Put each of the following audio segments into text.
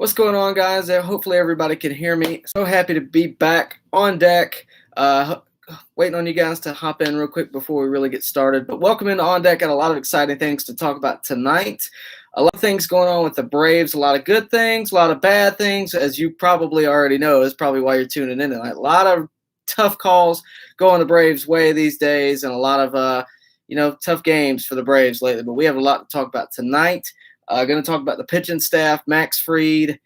What's going on, guys? Hopefully everybody can hear me. So happy to be back on deck. Waiting on you guys to hop in real quick before we really get started. But welcome into On Deck. Got a lot of exciting things to talk about tonight. A lot of things going on with the Braves. A lot of good things, a lot of bad things. As you probably already know, that's probably why you're tuning in tonight. A lot of tough calls going the Braves' way these days, and a lot of tough games for the Braves lately. But we have a lot to talk about tonight. Going to talk about the pitching staff, Max Fried,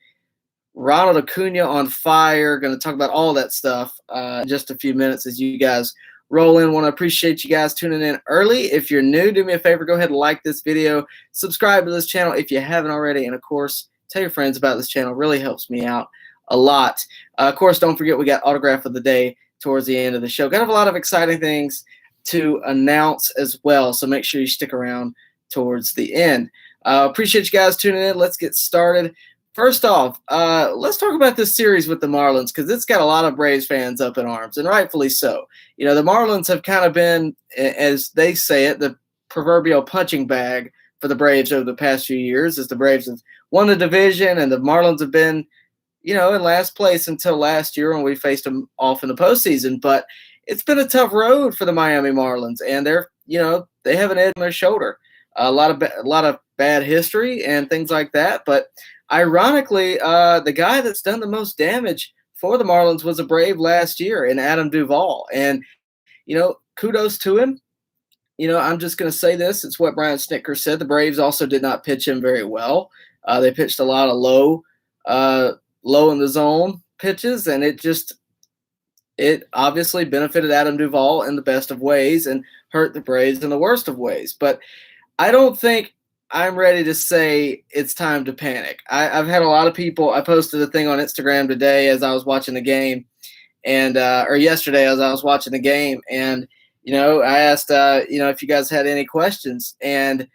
Ronald Acuna on fire. Going to talk about all that stuff in just a few minutes as you guys roll in. Want to appreciate you guys tuning in early. If you're new, do me a favor, go ahead and like this video. Subscribe to this channel if you haven't already. And, of course, tell your friends about this channel. It really helps me out a lot. Of course, don't forget we got Autograph of the Day towards the end of the show. Got a lot of exciting things to announce as well, so make sure you stick around towards the end. Appreciate you guys tuning in. Let's get started. First off, let's talk about this series with the Marlins because it's got a lot of Braves fans up in arms, and rightfully so. You know, the Marlins have kind of been, as they say it, the proverbial punching bag for the Braves over the past few years, as the Braves have won the division and the Marlins have been, in last place until last year when we faced them off in the postseason. But it's been a tough road for the Miami Marlins, and they have an edge on their shoulder. A lot of bad history and things like that. But ironically, the guy that's done the most damage for the Marlins was a Brave last year in Adam Duvall. And, kudos to him. I'm just going to say this. It's what Brian Snitker said. The Braves also did not pitch him very well. They pitched a lot of low in the zone pitches, and it obviously benefited Adam Duvall in the best of ways and hurt the Braves in the worst of ways. But I don't think I'm ready to say it's time to panic. I've had a lot of people. I posted a thing on Instagram today as I was watching the game, or yesterday as I was watching the game, and I asked if you guys had any questions, and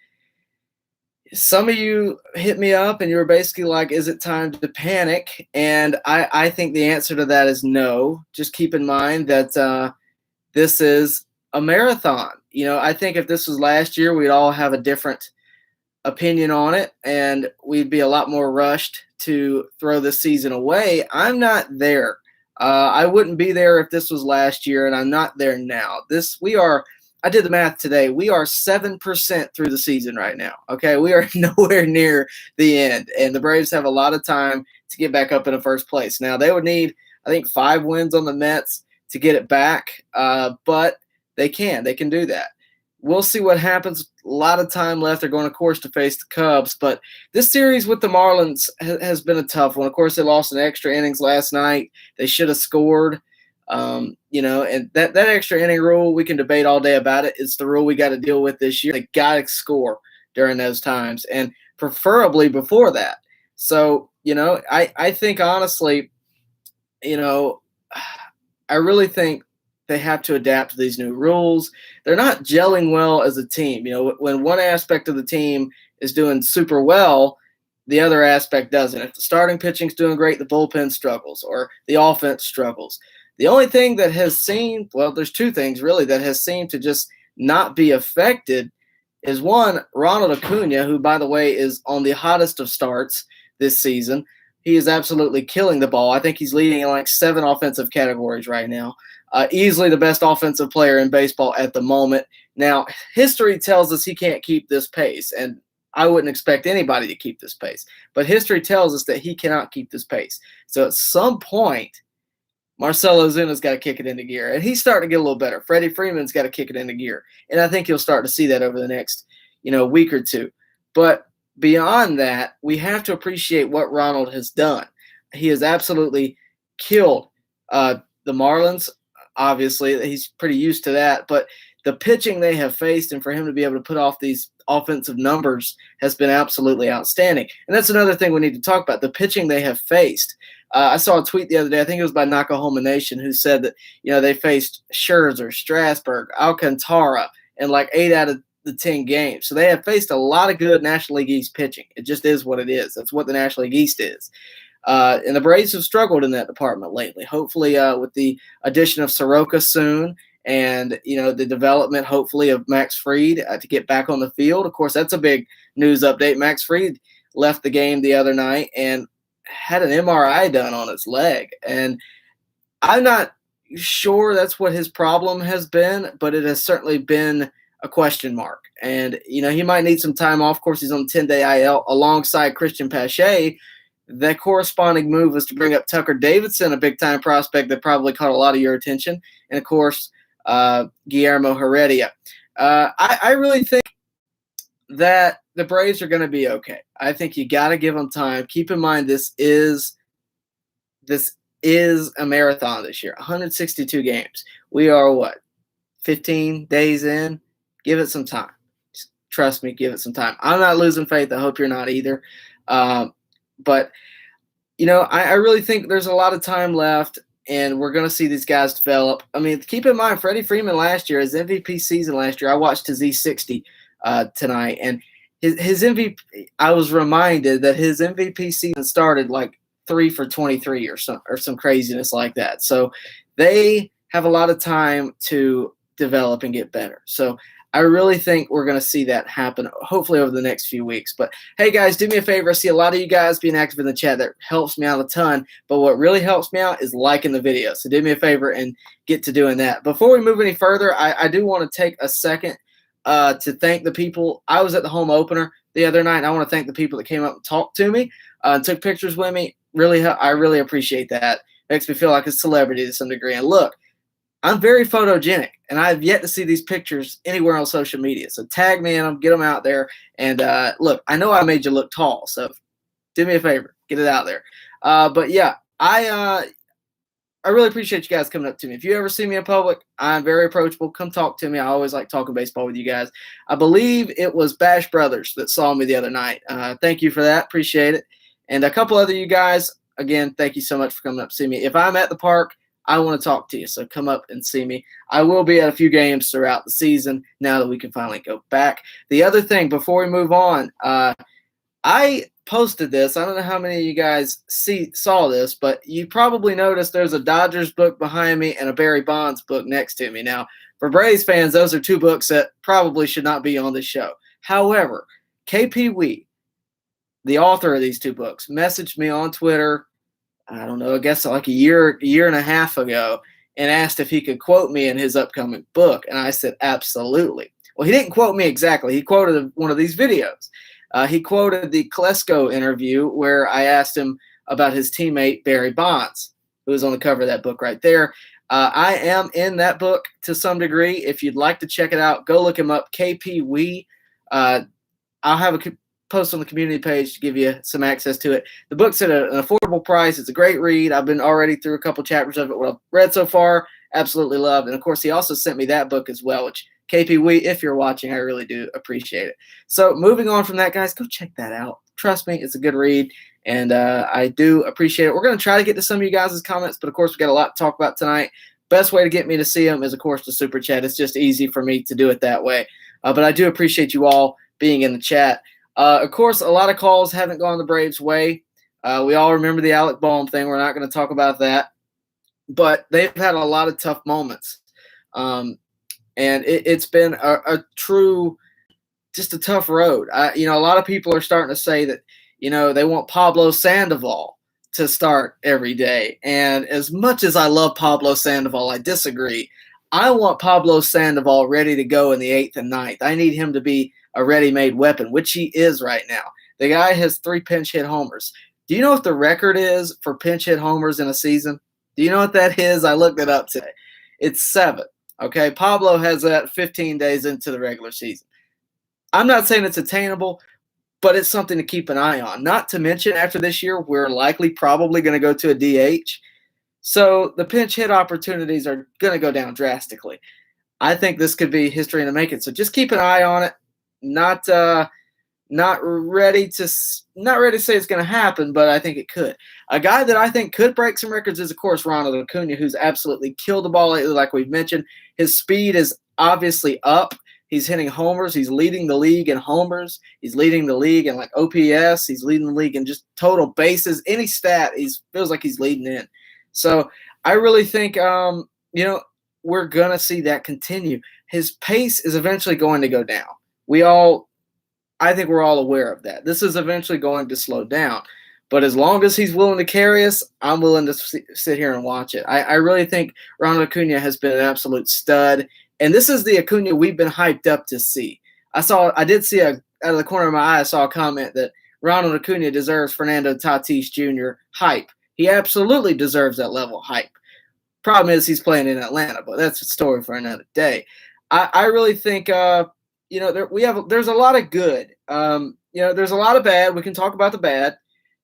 some of you hit me up and you were basically like, is it time to panic? And I think the answer to that is no. Just keep in mind that this is a marathon. I think if this was last year, we'd all have a different opinion on it, and we'd be a lot more rushed to throw this season away. I'm not there. I wouldn't be there if this was last year, and I'm not there now. I did the math today. We are 7% through the season right now. Okay, we are nowhere near the end, and the Braves have a lot of time to get back up in the first place. Now, they would need, I think, 5 wins on the Mets to get it back, but they can do that. We'll see what happens. A lot of time left. They're going, of course, to face the Cubs. But this series with the Marlins has been a tough one. Of course, they lost in extra innings last night. They should have scored. And that extra inning rule, we can debate all day about it. It's the rule we got to deal with this year. They got to score during those times, and preferably before that. So, I think honestly, I really think they have to adapt to these new rules. They're not gelling well as a team. When one aspect of the team is doing super well, the other aspect doesn't. If the starting pitching's doing great, the bullpen struggles or the offense struggles. The only thing that has seemed, well, there's two things really that has seemed to just not be affected is one, Ronald Acuna, who, by the way, is on the hottest of starts this season. He is absolutely killing the ball. I think he's leading in like 7 offensive categories right now. Easily the best offensive player in baseball at the moment. Now, history tells us he can't keep this pace, and I wouldn't expect anybody to keep this pace. But history tells us that he cannot keep this pace. So at some point, Marcell Ozuna's got to kick it into gear, and he's starting to get a little better. Freddie Freeman's got to kick it into gear, and I think you'll start to see that over the next, week or two. But beyond that, we have to appreciate what Ronald has done. He has absolutely killed the Marlins. Obviously, he's pretty used to that, but the pitching they have faced and for him to be able to put off these offensive numbers has been absolutely outstanding. And that's another thing we need to talk about, the pitching they have faced. I saw a tweet the other day, I think it was by Nakahoma Nation, who said that, they faced Scherzer, Strasburg, Alcantara in like 8 out of the 10 games. So they have faced a lot of good National League East pitching. It just is what it is. That's what the National League East is. And the Braves have struggled in that department lately. Hopefully, with the addition of Soroka soon and, the development, hopefully, of Max Fried to get back on the field. Of course, that's a big news update. Max Fried left the game the other night, and had an MRI done on his leg, and I'm not sure that's what his problem has been, but it has certainly been a question mark. And, he might need some time off. Of course, he's on 10-day IL alongside Christian Pache. That corresponding move was to bring up Tucker Davidson, a big-time prospect that probably caught a lot of your attention. And, of course, Guillermo Heredia. I really think that the Braves are going to be okay. I think you got to give them time. Keep in mind this is a marathon this year, 162 games. We are 15 days in? Give it some time. Just trust me, give it some time. I'm not losing faith. I hope you're not either. But, I really think there's a lot of time left, and we're going to see these guys develop. I mean, keep in mind, Freddie Freeman last year, his MVP season last year, I watched his E60 tonight, and his MVP, I was reminded that his MVP season started like 3 for 23 or some craziness like that. So they have a lot of time to develop and get better. So I really think we're going to see that happen, hopefully over the next few weeks. But, hey, guys, do me a favor. I see a lot of you guys being active in the chat. That helps me out a ton. But what really helps me out is liking the video. So do me a favor and get to doing that. Before we move any further, I do want to take a second to thank the people. I was at the home opener the other night, and I want to thank the people that came up and talked to me, took pictures with me. I really appreciate that. Makes me feel like a celebrity to some degree. And look, I'm very photogenic, and I've yet to see these pictures anywhere on social media. So tag me in them, get them out there. And look, I know I made you look tall, so do me a favor, get it out there. But yeah, I really appreciate you guys coming up to me. If you ever see me in public, I'm very approachable. Come talk to me. I always like talking baseball with you guys. I believe it was Bash Brothers that saw me the other night. Thank you for that. Appreciate it. And a couple other you guys, again, thank you so much for coming up to see me. If I'm at the park, I want to talk to you, so come up and see me. I will be at a few games throughout the season now that we can finally go back. The other thing, before we move on, I posted this. I don't know how many of you guys saw this, but you probably noticed there's a Dodgers book behind me and a Barry Bonds book next to me. Now, for Braves fans, those are two books that probably should not be on the show. However, KP Wee, the author of these two books, messaged me on Twitter, I don't know, I guess like a year and a half ago, and asked if he could quote me in his upcoming book. And I said, absolutely. Well, he didn't quote me exactly. He quoted one of these videos. He quoted the Klesko interview where I asked him about his teammate, Barry Bonds, who was on the cover of that book right there. I am in that book to some degree. If you'd like to check it out, go look him up, KP Wee. I'll have a post on the community page to give you some access to it. The book's at an affordable price. It's a great read. I've been already through a couple chapters of it. What I've read so far, absolutely loved. And, of course, he also sent me that book as well, which KP Wee, if you're watching, I really do appreciate it. So moving on from that, guys, go check that out. Trust me, it's a good read, and I do appreciate it. We're going to try to get to some of you guys' comments, but, of course, we've got a lot to talk about tonight. Best way to get me to see them is, of course, the Super Chat. It's just easy for me to do it that way. But I do appreciate you all being in the chat. Of course, a lot of calls haven't gone the Braves' way. We all remember the Alec Bohm thing. We're not going to talk about that. But they've had a lot of tough moments. And it's been a true, just a tough road. A lot of people are starting to say that, they want Pablo Sandoval to start every day. And as much as I love Pablo Sandoval, I disagree. I want Pablo Sandoval ready to go in the 8th and 9th. I need him to be a ready-made weapon, which he is right now. The guy has 3 pinch hit homers. Do you know what the record is for pinch hit homers in a season? Do you know what that is? I looked it up today. It's 7. Okay, Pablo has that 15 days into the regular season. I'm not saying it's attainable, but it's something to keep an eye on. Not to mention, after this year, we're likely probably going to go to a DH. So the pinch hit opportunities are going to go down drastically. I think this could be history in the making. So just keep an eye on it. Not ready to say it's going to happen, but I think it could. A guy that I think could break some records is, of course, Ronald Acuna, who's absolutely killed the ball lately, like we've mentioned. His speed is obviously up. He's hitting homers. He's leading the league in homers. He's leading the league in OPS. He's leading the league in just total bases. Any stat, he feels like he's leading in. So I really think, we're going to see that continue. His pace is eventually going to go down. I think we're all aware of that. This is eventually going to slow down. But as long as he's willing to carry us, I'm willing to sit here and watch it. I really think Ronald Acuna has been an absolute stud. And this is the Acuna we've been hyped up to see. I did see out of the corner of my eye, I saw a comment that Ronald Acuna deserves Fernando Tatis Jr. hype. He absolutely deserves that level of hype. Problem is he's playing in Atlanta, but that's a story for another day. I really think there's a lot of good. There's a lot of bad. We can talk about the bad.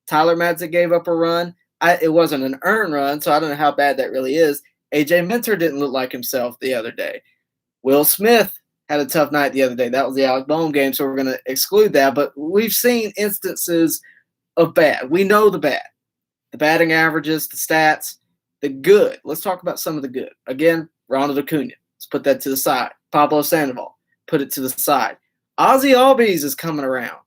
Tyler Madsen gave up a run. It wasn't an earned run, so I don't know how bad that really is. AJ Minter didn't look like himself the other day. Will Smith had a tough night the other day. That was the Alec Bohm game, so we're going to exclude that. But we've seen instances of bad. We know the bad. The batting averages, the stats, the good. Let's talk about some of the good. Again, Ronald Acuna. Let's put that to the side. Pablo Sandoval. Put it to the side. Ozzy Albies is coming around.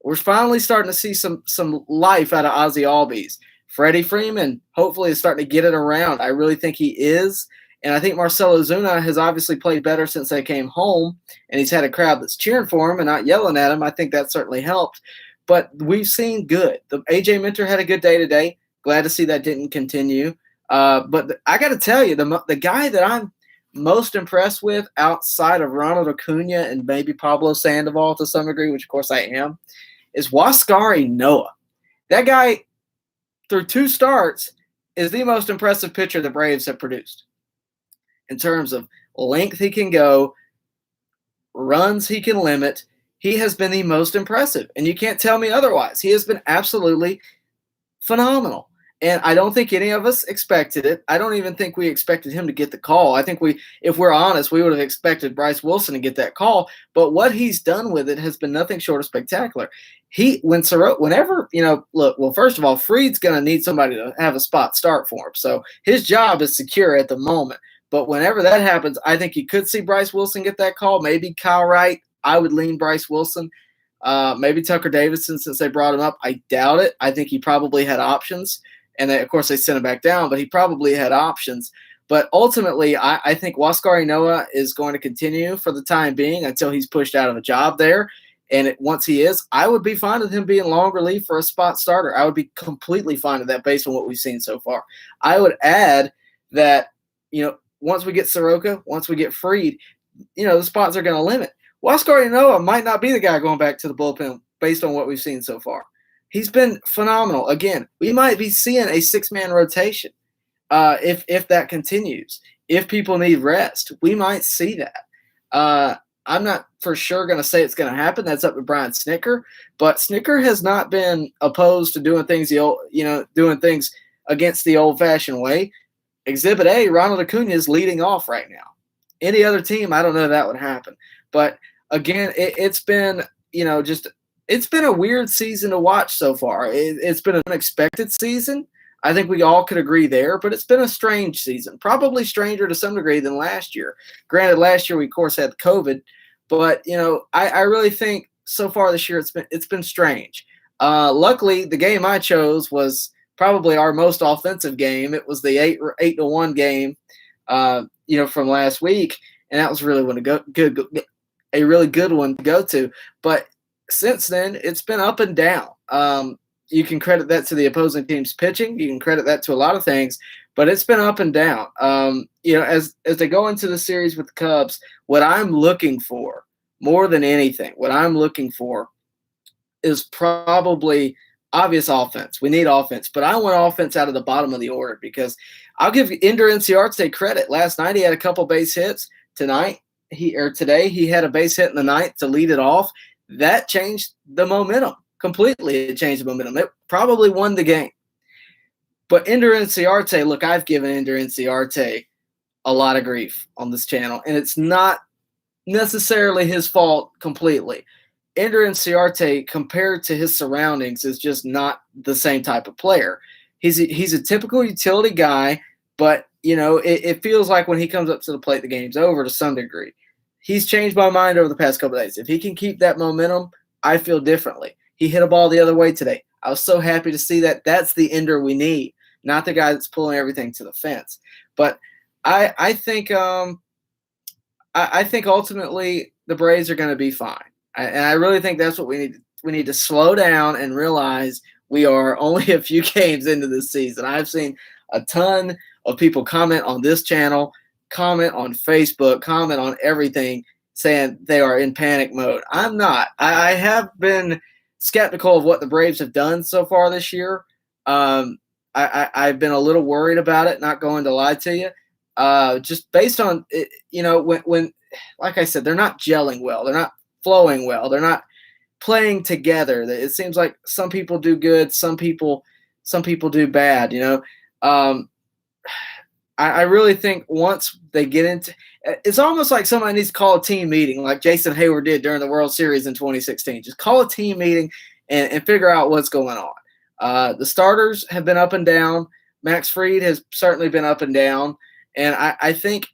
We're finally starting to see some life out of Ozzy Albies. Freddie Freeman hopefully is starting to get it around. I really think he is. And I think Marcell Ozuna has obviously played better since they came home, and he's had a crowd that's cheering for him and not yelling at him. I think that certainly helped. But we've seen good. The AJ Minter had a good day today. Glad to see that didn't continue. But I got to tell you, the guy that I'm most impressed with outside of Ronald Acuna and maybe Pablo Sandoval to some degree, which of course I am, is Huascar Ynoa. That guy, through 2 starts, is the most impressive pitcher the Braves have produced. In terms of length he can go, runs he can limit, he has been the most impressive. And you can't tell me otherwise. He has been absolutely phenomenal. And I don't think any of us expected it. I don't even think we expected him to get the call. I think if we're honest, we would have expected Bryce Wilson to get that call. But what he's done with it has been nothing short of spectacular. First of all, Fried's going to need somebody to have a spot start for him. So his job is secure at the moment. But whenever that happens, I think you could see Bryce Wilson get that call. Maybe Kyle Wright. I would lean Bryce Wilson. Maybe Tucker Davidson since they brought him up. I doubt it. I think he probably had options. And of course, they sent him back down, but he probably had options. But ultimately, I think Huascar Ynoa is going to continue for the time being until he's pushed out of a job there. And once he is, I would be fine with him being long relief for a spot starter. I would be completely fine with that based on what we've seen so far. I would add that, once we get Soroka, once we get Fried, the spots are going to limit. Huascar Ynoa might not be the guy going back to the bullpen based on what we've seen so far. He's been phenomenal. Again, we might be seeing a 6-man rotation if that continues. If people need rest, we might see that. I'm not for sure going to say it's going to happen. That's up to Brian Snitker. But Snitker has not been opposed to doing things doing things against the old-fashioned way. Exhibit A, Ronald Acuna is leading off right now. Any other team, I don't know if that would happen. But again, it's been it's been a weird season to watch so far. It's been an unexpected season. I think we all could agree there, but it's been a strange season, probably stranger to some degree than last year. Granted, last year we, of course, had COVID, but, I really think so far this year it's been strange. Luckily, the game I chose was probably our most offensive game. It was the 8-1 game, from last week, and that was really a really good one to go to. But since then, it's been up and down. You can credit that to the opposing team's pitching. You can credit that to a lot of things, but it's been up and down. As they go into the series with the Cubs, what I'm looking for more than anything, is probably obvious offense. We need offense, but I want offense out of the bottom of the order because I'll give Ender Inciarte credit. Last night he had a couple base hits. Today he had a base hit in the ninth to lead it off. That changed the momentum completely. It changed the momentum. It probably won the game. But Ender Inciarte, look, I've given Ender Inciarte a lot of grief on this channel, and it's not necessarily his fault completely. Ender Inciarte, compared to his surroundings, is just not the same type of player. He's a typical utility guy, but it feels like when he comes up to the plate, the game's over to some degree. He's changed my mind over the past couple of days. If he can keep that momentum, I feel differently. He hit a ball the other way today. I was so happy to see that. That's the Ender we need, not the guy that's pulling everything to the fence. But I think ultimately the Braves are going to be fine. And I really think that's what we need. We need to slow down and realize we are only a few games into this season. I've seen a ton of people comment on this channel, comment on Facebook, comment on everything, saying they are in panic mode. I'm not. I have been skeptical of what the Braves have done so far this year. I've been a little worried about it, not going to lie to you. Just based on it, when like I said, they're not gelling well, they're not flowing well, they're not playing together. It seems like some people do good, some people do bad. I really think once they get into, it's almost like somebody needs to call a team meeting, like Jason Hayward did during the World Series in 2016. Just call a team meeting and figure out what's going on. The starters have been up and down. Max Fried has certainly been up and down. And I think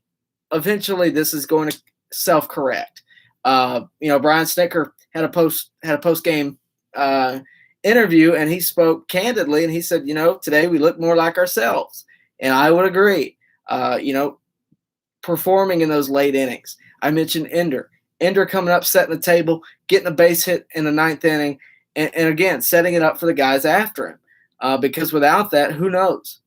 eventually this is going to self-correct. Brian Snitker had a post-game interview, and he spoke candidly, and he said, today we look more like ourselves. And I would agree, performing in those late innings. I mentioned Ender coming up, setting the table, getting a base hit in the ninth inning, and again, setting it up for the guys after him. Because without that, who knows?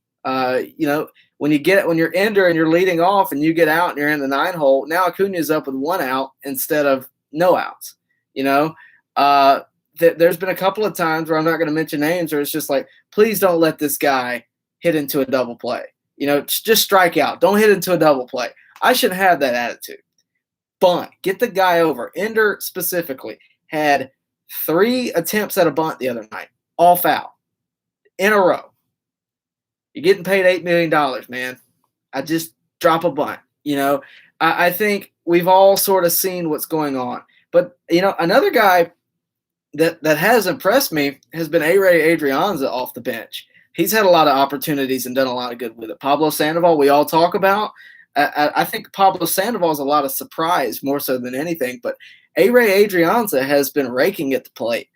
When you're Ender and you're leading off and you get out and you're in the 9 hole, now Acuna's up with 1 out instead of no outs. There's been a couple of times where I'm not going to mention names where it's just like, please don't let this guy hit into a double play. Just strike out. Don't hit into a double play. I shouldn't have that attitude. Bunt. Get the guy over. Ender specifically had 3 attempts at a bunt the other night, all foul, in a row. You're getting paid $8 million, man. I just drop a bunt. I think we've all sort of seen what's going on. But, another guy that has impressed me has been Adrianza off the bench. He's had a lot of opportunities and done a lot of good with it. Pablo Sandoval, we all talk about. I think Pablo Sandoval is a lot of surprise more so than anything. But Adrianza has been raking at the plate.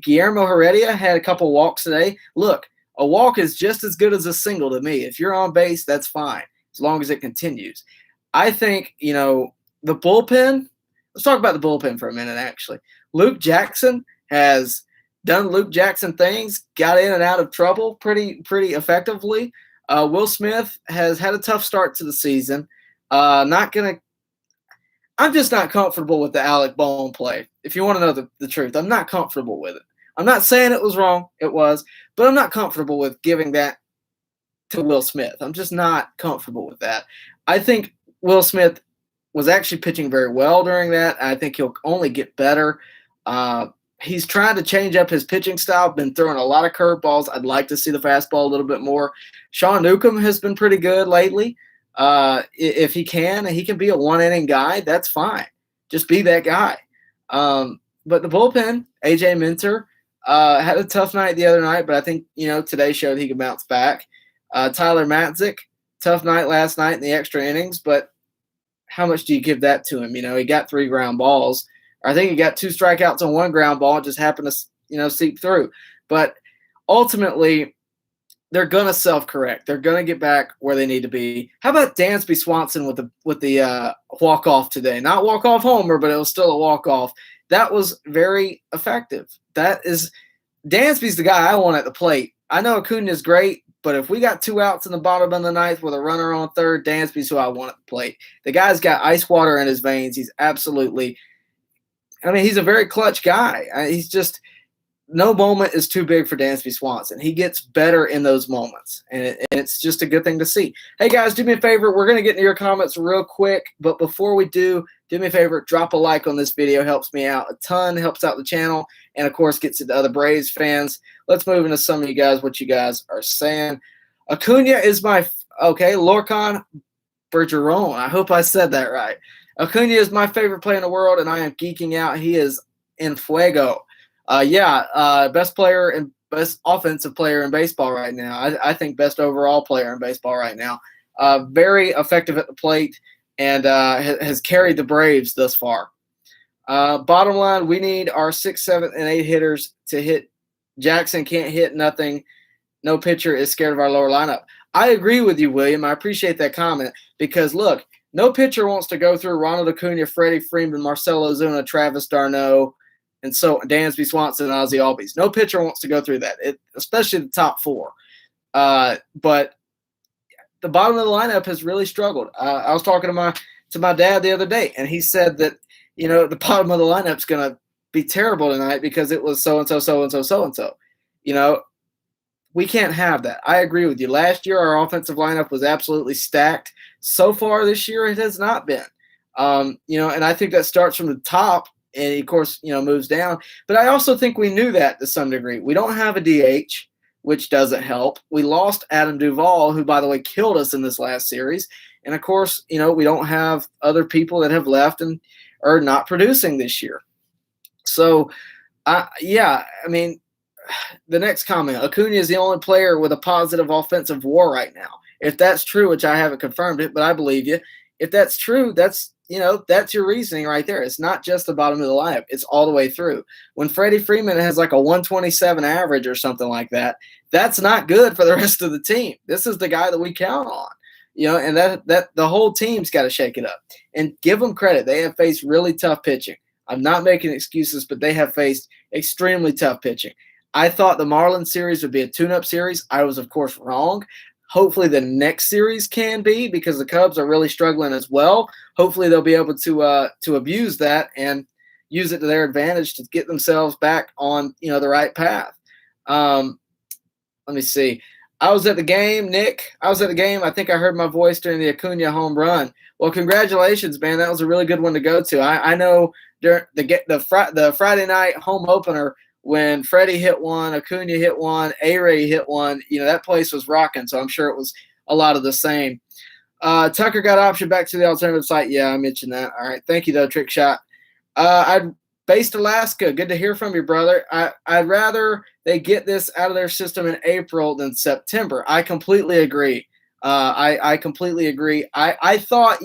Guillermo Heredia had a couple walks today. Look, a walk is just as good as a single to me. If you're on base, that's fine, as long as it continues. I think, the bullpen, let's talk about the bullpen for a minute, actually. Luke Jackson has done Luke Jackson things, got in and out of trouble pretty effectively. Will Smith has had a tough start to the season. I'm just not comfortable with the Alec Bohm play. If you want to know the truth, I'm not comfortable with it. I'm not saying it was wrong. It was. But I'm not comfortable with giving that to Will Smith. I'm just not comfortable with that. I think Will Smith was actually pitching very well during that. I think he'll only get better. He's trying to change up his pitching style, been throwing a lot of curveballs. I'd like to see the fastball a little bit more. Sean Newcomb has been pretty good lately. If he can be a 1-inning guy, that's fine. Just be that guy. But the bullpen, AJ Minter, had a tough night the other night, but I think, today showed he could bounce back. Tyler Matzik, tough night last night in the extra innings, but how much do you give that to him? He got 3 ground balls. I think he got 2 strikeouts on 1 ground ball. It just happened to, seep through. But ultimately, they're going to self-correct. They're going to get back where they need to be. How about Dansby Swanson with the walk-off today? Not walk-off homer, but it was still a walk-off. That was very effective. Dansby's the guy I want at the plate. I know Acuna is great, but if we got 2 outs in the bottom of the ninth with a runner on third, Dansby's who I want at the plate. The guy's got ice water in his veins. He's absolutely – he's a very clutch guy. He's just – no moment is too big for Dansby Swanson. He gets better in those moments, and it's just a good thing to see. Hey, guys, do me a favor. We're going to get into your comments real quick, but before we do me a favor, drop a like on this video. Helps me out a ton, helps out the channel, and, of course, gets it to other Braves fans. Let's move into some of you guys, what you guys are saying. Acuna is Lorcan Bergeron. I hope I said that right. Acuna is my favorite player in the world, and I am geeking out. He is en fuego. Best player and best offensive player in baseball right now. I think best overall player in baseball right now. Very effective at the plate and has carried the Braves thus far. Bottom line, we need our 6th, 7th, and 8th hitters to hit. Jackson can't hit nothing. No pitcher is scared of our lower lineup. I agree with you, William. I appreciate that comment because, look, no pitcher wants to go through Ronald Acuna, Freddie Freeman, Marcell Ozuna, Travis d'Arnaud, and so Dansby Swanson and Ozzie Albies. No pitcher wants to go through that, especially the top four. But the bottom of the lineup has really struggled. I was talking to my dad the other day, and he said that, the bottom of the lineup's going to be terrible tonight because it was so-and-so, so-and-so, so-and-so. We can't have that. I agree with you. Last year, our offensive lineup was absolutely stacked. So far this year, it has not been. And I think that starts from the top and, of course, moves down. But I also think we knew that to some degree. We don't have a DH, which doesn't help. We lost Adam Duvall, who, by the way, killed us in this last series. And, of course, we don't have other people that have left and are not producing this year. So, the next comment, Acuna is the only player with a positive offensive WAR right now. If that's true, which I haven't confirmed it, but I believe you. If that's true, that's your reasoning right there. It's not just the bottom of the lineup. It's all the way through. When Freddie Freeman has like a 127 average or something like that, that's not good for the rest of the team. This is the guy that we count on. And that the whole team's got to shake it up. And give them credit. They have faced really tough pitching. I'm not making excuses, but they have faced extremely tough pitching. I thought the Marlins series would be a tune-up series. I was, of course, wrong. Hopefully the next series can be, because the Cubs are really struggling as well. Hopefully they'll be able to abuse that and use it to their advantage to get themselves back on the right path. Let me see. I was at the game, Nick. I was at the game. I think I heard my voice during the Acuna home run. Well, congratulations, man. That was a really good one to go to. I know during the Friday night home opener, when Freddie hit one, Acuna hit one, A-Ray hit one, that place was rocking. So I'm sure it was a lot of the same. Tucker got option back to the alternative site. Yeah, I mentioned that. All right. Thank you, though, Trick Shot. I'd based Alaska. Good to hear from you, brother. I'd rather they get this out of their system in April than September. I completely agree. I completely agree. I thought,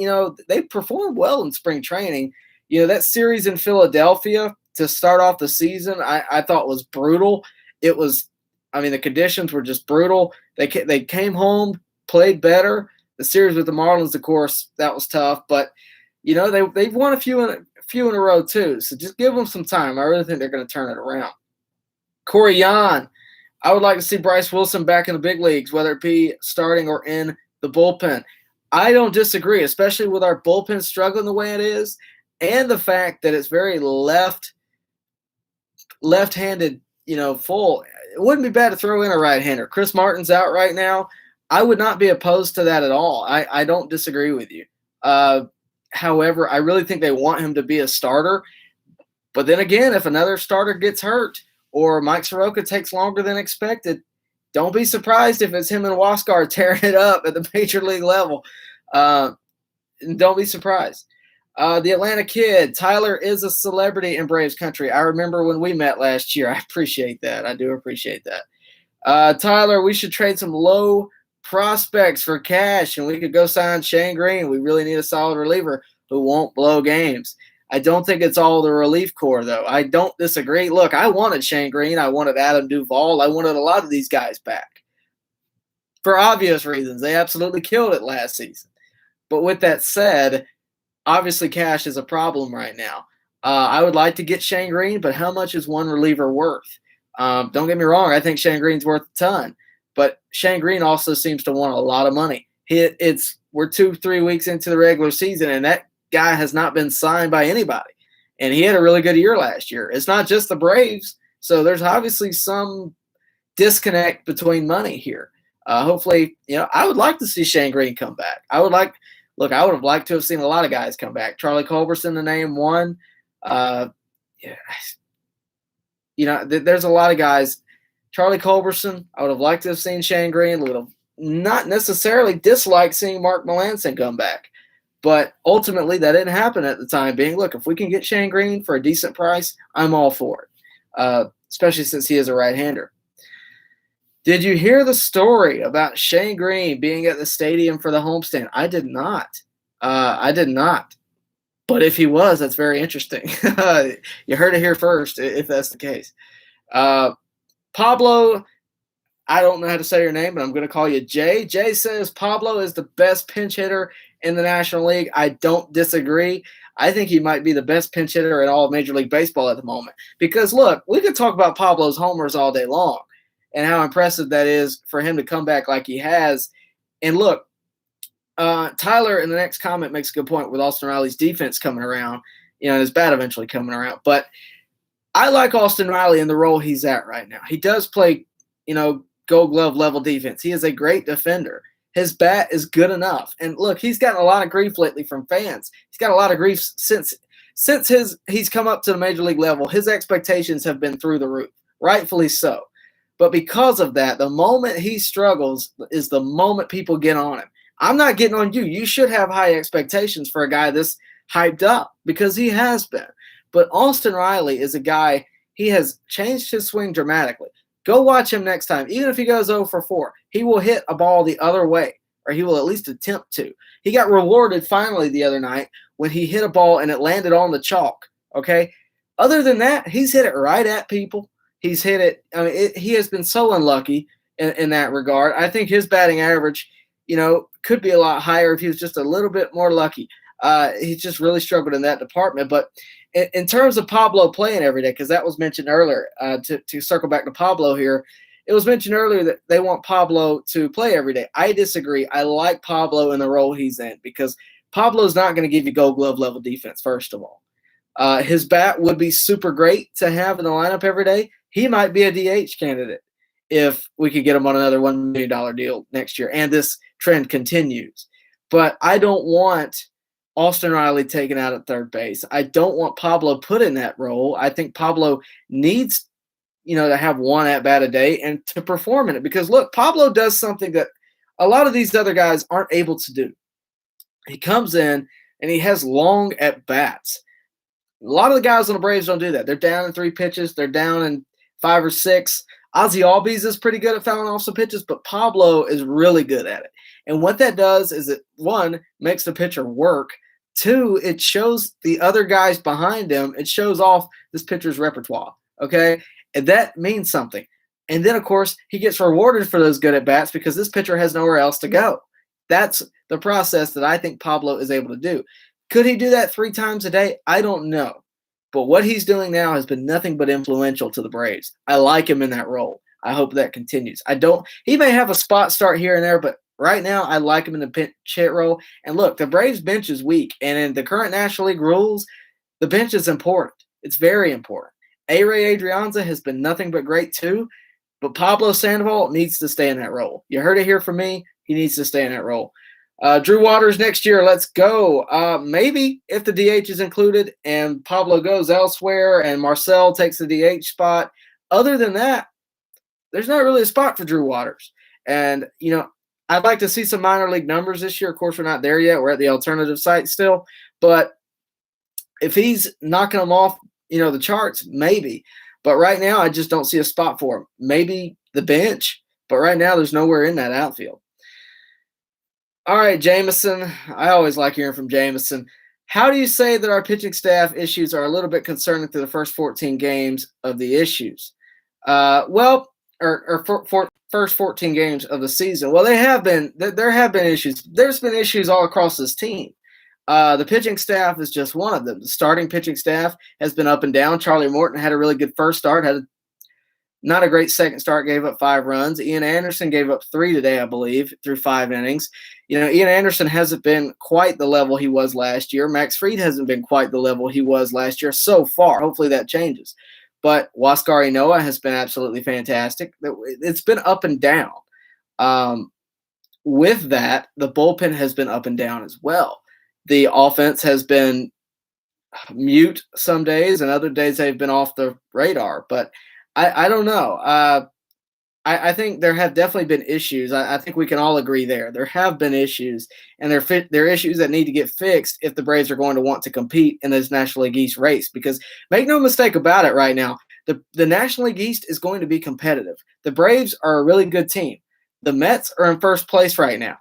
they performed well in spring training. That series in Philadelphia to start off the season, I thought was brutal. It was, the conditions were just brutal. They came home, played better. The series with the Marlins, of course, that was tough. But, they've won a few in a row too. So just give them some time. I really think they're going to turn it around. Corey Yan, I would like to see Bryce Wilson back in the big leagues, whether it be starting or in the bullpen. I don't disagree, especially with our bullpen struggling the way it is, and the fact that it's very left-handed, full. It wouldn't be bad to throw in a right-hander. Chris Martin's out right now. I would not be opposed to that at all. I don't disagree with you. However, I really think they want him to be a starter. But then again, if another starter gets hurt or Mike Soroka takes longer than expected, don't be surprised if it's him and Huascar tearing it up at the major league level. Don't be surprised. The Atlanta Kid, Tyler is a celebrity in Braves country. I remember when we met last year. I appreciate that. I do appreciate that. Tyler, we should trade some low prospects for cash, and we could go sign Shane Green. We really need a solid reliever who won't blow games. I don't think it's all the relief corps, though. I don't disagree. Look, I wanted Shane Green. I wanted Adam Duvall. I wanted a lot of these guys back for obvious reasons. They absolutely killed it last season. But with that said, obviously cash is a problem right now. I would like to get Shane Green, but how much is one reliever worth? Don't get me wrong. I think Shane Green's worth a ton. But Shane Green also seems to want a lot of money. We're 2-3 weeks into the regular season, and that guy has not been signed by anybody. And he had a really good year last year. It's not just the Braves. So there's obviously some disconnect between money here. Hopefully, I would like to see Shane Green come back. I would have liked to have seen a lot of guys come back. Charlie Culberson, to name one. There's a lot of guys. Charlie Culberson, I would have liked to have seen Shane Green. Would have not necessarily disliked seeing Mark Melancon come back. But ultimately, that didn't happen at the time being. Look, if we can get Shane Green for a decent price, I'm all for it, especially since he is a right-hander. Did you hear the story about Shane Green being at the stadium for the homestand? I did not. But if he was, that's very interesting. You heard it here first, if that's the case. Pablo, I don't know how to say your name, but I'm going to call you Jay. Jay says Pablo is the best pinch hitter in the National League. I don't disagree. I think he might be the best pinch hitter in all of Major League Baseball at the moment. Because, look, we could talk about Pablo's homers all day long and how impressive that is for him to come back like he has. And, look, Tyler in the next comment makes a good point with Austin Riley's defense coming around, and his bat eventually coming around. But I like Austin Riley in the role he's at right now. He does play, Gold Glove level defense. He is a great defender. His bat is good enough. And look, he's gotten a lot of grief lately from fans. He's got a lot of grief since he's come up to the major league level. His expectations have been through the roof, rightfully so. But because of that, the moment he struggles is the moment people get on him. I'm not getting on you. You should have high expectations for a guy this hyped up because he has been. But Austin Riley is a guy, he has changed his swing dramatically. Go watch him next time. Even if he goes 0 for 4, he will hit a ball the other way, or he will at least attempt to. He got rewarded finally the other night when he hit a ball and it landed on the chalk, okay? Other than that, he's hit it right at people. He's hit it. He has been so unlucky in that regard. I think his batting average, could be a lot higher if he was just a little bit more lucky. He's just really struggled in that department. But in terms of Pablo playing every day, because that was mentioned earlier, to circle back to Pablo here, it was mentioned earlier that they want Pablo to play every day. I disagree. I like Pablo in the role he's in because Pablo's not going to give you Gold Glove level defense, first of all. His bat would be super great to have in the lineup every day. He might be a DH candidate if we could get him on another $1 million deal next year and this trend continues. But I don't want Austin Riley taken out at third base. I don't want Pablo put in that role. I think Pablo needs, to have one at-bat a day and to perform in it. Because, look, Pablo does something that a lot of these other guys aren't able to do. He comes in and he has long at-bats. A lot of the guys on the Braves don't do that. They're down in 3 pitches. They're down in 5 or 6. Ozzie Albies is pretty good at fouling off some pitches, but Pablo is really good at it. And what that does is it, 1, makes the pitcher work. 2, it shows the other guys behind him. It shows off this pitcher's repertoire, okay? And that means something. And then, of course, he gets rewarded for those good at-bats because this pitcher has nowhere else to go. That's the process that I think Pablo is able to do. Could he do that 3 times a day? I don't know. But what he's doing now has been nothing but influential to the Braves. I like him in that role. I hope that continues. He may have a spot start here and there, but right now I like him in the pinch hit role. And look, the Braves bench is weak. And in the current National League rules, the bench is important. It's very important. A-Ray Adrianza has been nothing but great too. But Pablo Sandoval needs to stay in that role. You heard it here from me. He needs to stay in that role. Drew Waters next year, let's go. Maybe if the DH is included and Pablo goes elsewhere and Marcel takes the DH spot. Other than that, there's not really a spot for Drew Waters. And, I'd like to see some minor league numbers this year. Of course, we're not there yet. We're at the alternative site still. But if he's knocking them off, the charts, maybe. But right now, I just don't see a spot for him. Maybe the bench. But right now, there's nowhere in that outfield. All right, Jameson. I always like hearing from Jameson. How do you say that our pitching staff issues are a little bit concerning through the first 14 games of the issues? First 14 games of the season. Well, there have been issues. There's been issues all across this team. The pitching staff is just one of them. The starting pitching staff has been up and down. Charlie Morton had a really good first start, had not a great second start, gave up 5 runs. Ian Anderson gave up 3 today, I believe, through 5 innings. Ian Anderson hasn't been quite the level he was last year. Max Fried hasn't been quite the level he was last year so far. Hopefully that changes. But Huascar Noah has been absolutely fantastic. It's been up and down. With that, the bullpen has been up and down as well. The offense has been mute some days, and other days they've been off the radar. But I don't know. I think there have definitely been issues. I think we can all agree there. There have been issues, and they're issues that need to get fixed if the Braves are going to want to compete in this National League East race. Because make no mistake about it right now, the National League East is going to be competitive. The Braves are a really good team. The Mets are in first place right now.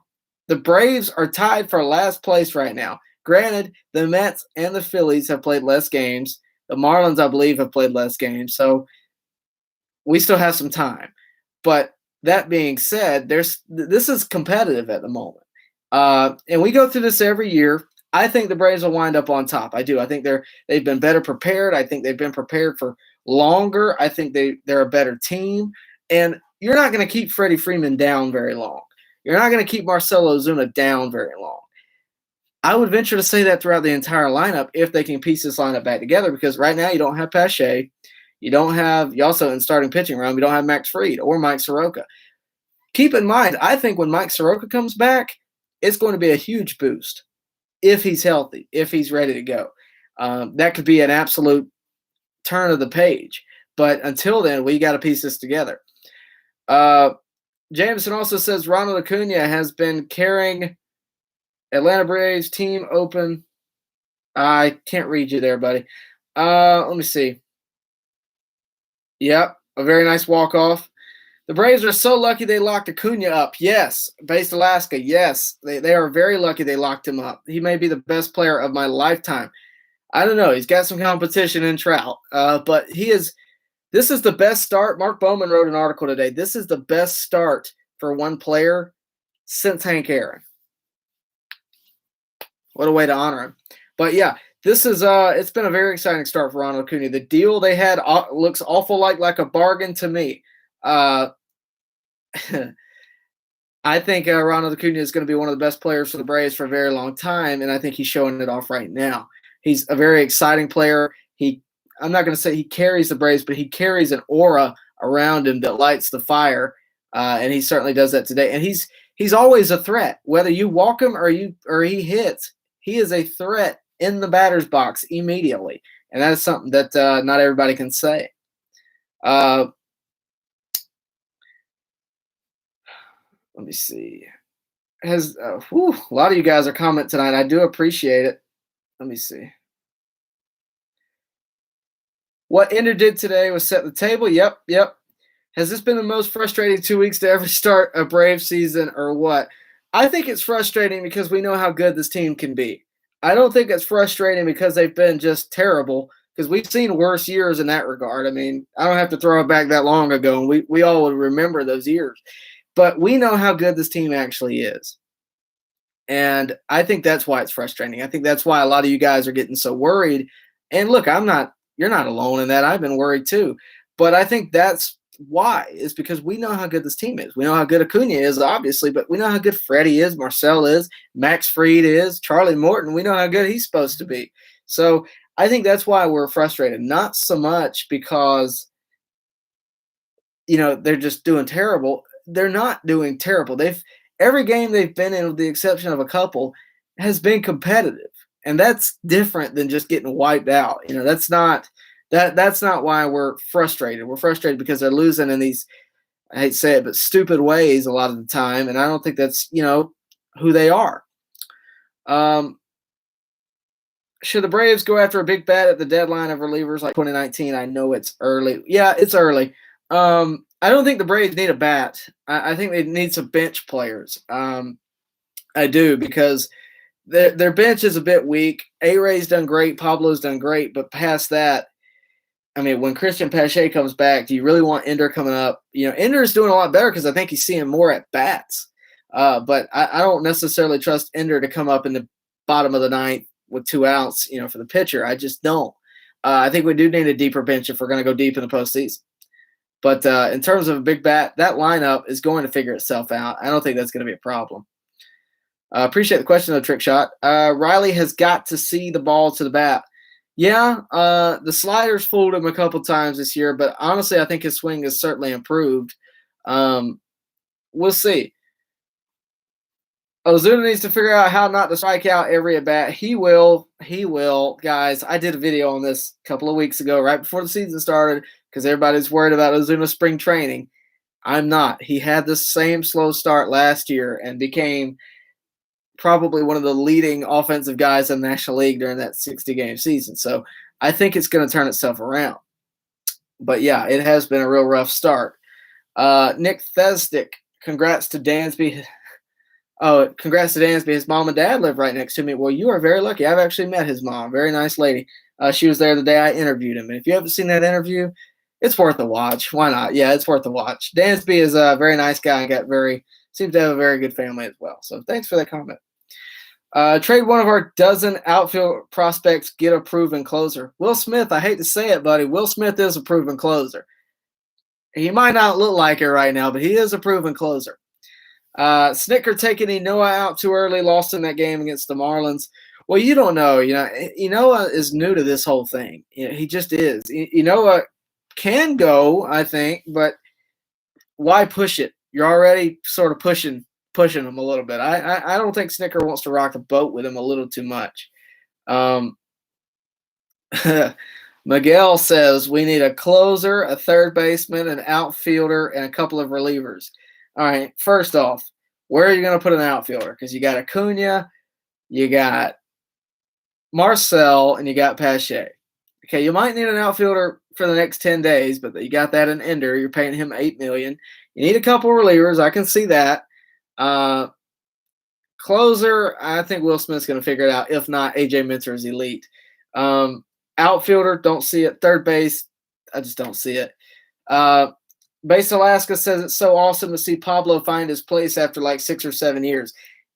The Braves are tied for last place right now. Granted, the Mets and the Phillies have played less games. The Marlins, I believe, have played less games. So we still have some time. But that being said, this is competitive at the moment. And we go through this every year. I think the Braves will wind up on top. I do. I think they've been better prepared. I think they've been prepared for longer. I think they're a better team. And you're not going to keep Freddie Freeman down very long. You're not going to keep Marcell Ozuna down very long. I would venture to say that throughout the entire lineup if they can piece this lineup back together, because right now you don't have Pache. You also in starting pitching round, you don't have Max Fried or Mike Soroka. Keep in mind, I think when Mike Soroka comes back, it's going to be a huge boost if he's healthy, if he's ready to go. That could be an absolute turn of the page. But until then, we got to piece this together. Jameson also says Ronald Acuna has been carrying Atlanta Braves team open. I can't read you there, buddy. Let me see. Yep, a very nice walk-off. The Braves are so lucky they locked Acuna up. Yes. Based Alaska, yes. They are very lucky they locked him up. He may be the best player of my lifetime. I don't know. He's got some competition in Trout. But this is the best start. Mark Bowman wrote an article today. This is the best start for one player since Hank Aaron. What a way to honor him. But yeah, this is it's been a very exciting start for Ronald Acuna. The deal they had looks awful like a bargain to me. I think Ronald Acuna is going to be one of the best players for the Braves for a very long time, and I think he's showing it off right now. He's a very exciting player. I'm not going to say he carries the Braves, but he carries an aura around him that lights the fire, and he certainly does that today. And he's always a threat, whether you walk him or he hits. He is a threat in the batter's box immediately, and that is something that not everybody can say. Let me see. A lot of you guys are commenting tonight. I do appreciate it. Let me see. What Ender did today was set the table. Yep. Has this been the most frustrating 2 weeks to ever start a Brave season or what? I think it's frustrating because we know how good this team can be. I don't think it's frustrating because they've been just terrible, because we've seen worse years in that regard. I mean, I don't have to throw it back that long ago, and we all would remember those years. But we know how good this team actually is. And I think that's why it's frustrating. I think that's why a lot of you guys are getting so worried. And look, you're not alone in that. I've been worried too. But I think that's why, is because we know how good this team is. We know how good Acuna is, obviously, but we know how good Freddie is, Marcell is, Max Fried is, Charlie Morton. We know how good he's supposed to be. So I think that's why we're frustrated. Not so much because, they're just doing terrible. They're not doing terrible. Every game they've been in, with the exception of a couple, has been competitive, and that's different than just getting wiped out. That's not why we're frustrated. We're frustrated because they're losing in these, I hate to say it, but stupid ways a lot of the time, and I don't think that's who they are. Should the Braves go after a big bat at the deadline of relievers like 2019? I know it's early. Yeah, it's early. I don't think the Braves need a bat. I think they need some bench players. I do, because their bench is a bit weak. A-Ray's done great. Pablo's done great. But past that, I mean, when Christian Pache comes back, do you really want Ender coming up? Ender's doing a lot better because I think he's seeing more at bats. But I don't necessarily trust Ender to come up in the bottom of the ninth with 2 outs, for the pitcher. I just don't. I think we do need a deeper bench if we're going to go deep in the postseason. But in terms of a big bat, that lineup is going to figure itself out. I don't think that's going to be a problem. Appreciate the question, though, Trick Shot. Riley has got to see the ball to the bat. Yeah, the sliders fooled him a couple times this year, but honestly, I think his swing has certainly improved. We'll see. Ozuna needs to figure out how not to strike out every at bat. He will. Guys, I did a video on this a couple of weeks ago, right before the season started, because everybody's worried about Ozuna's spring training. I'm not. He had the same slow start last year and became probably one of the leading offensive guys in the National League during that 60-game season. So I think it's going to turn itself around. But, yeah, it has been a real rough start. Nick Thesdick, congrats to Dansby. Oh, congrats to Dansby. His mom and dad live right next to me. Well, you are very lucky. I've actually met his mom. Very nice lady. She was there the day I interviewed him. And if you haven't seen that interview, it's worth a watch. Why not? Yeah, it's worth a watch. Dansby is a very nice guy. Seems to have a very good family as well. So thanks for that comment. Trade one of our dozen outfield prospects, get a proven closer. Will Smith, I hate to say it, buddy. Will Smith is a proven closer. He might not look like it right now, but he is a proven closer. Snicker taking Enoa out too early, lost in that game against the Marlins. Well, you don't know. Enoa is new to this whole thing. He just is. Enoa can go, I think, but why push it? You're already sort of pushing him a little bit. I don't think Snicker wants to rock the boat with him a little too much. Miguel says we need a closer, a third baseman, an outfielder, and a couple of relievers. All right, first off, where are you going to put an outfielder? Because you got Acuna, you got Marcel, and you got Pache. Okay, you might need an outfielder for the next 10 days, but you got that in Ender. You're paying him $8 million. You need a couple of relievers. I can see that. Closer, I think Will Smith's going to figure it out. If not, AJ Minter is elite. Outfielder, don't see it. Third base, I just don't see it. Base Alaska says it's so awesome to see Pablo find his place after like 6 or 7 years.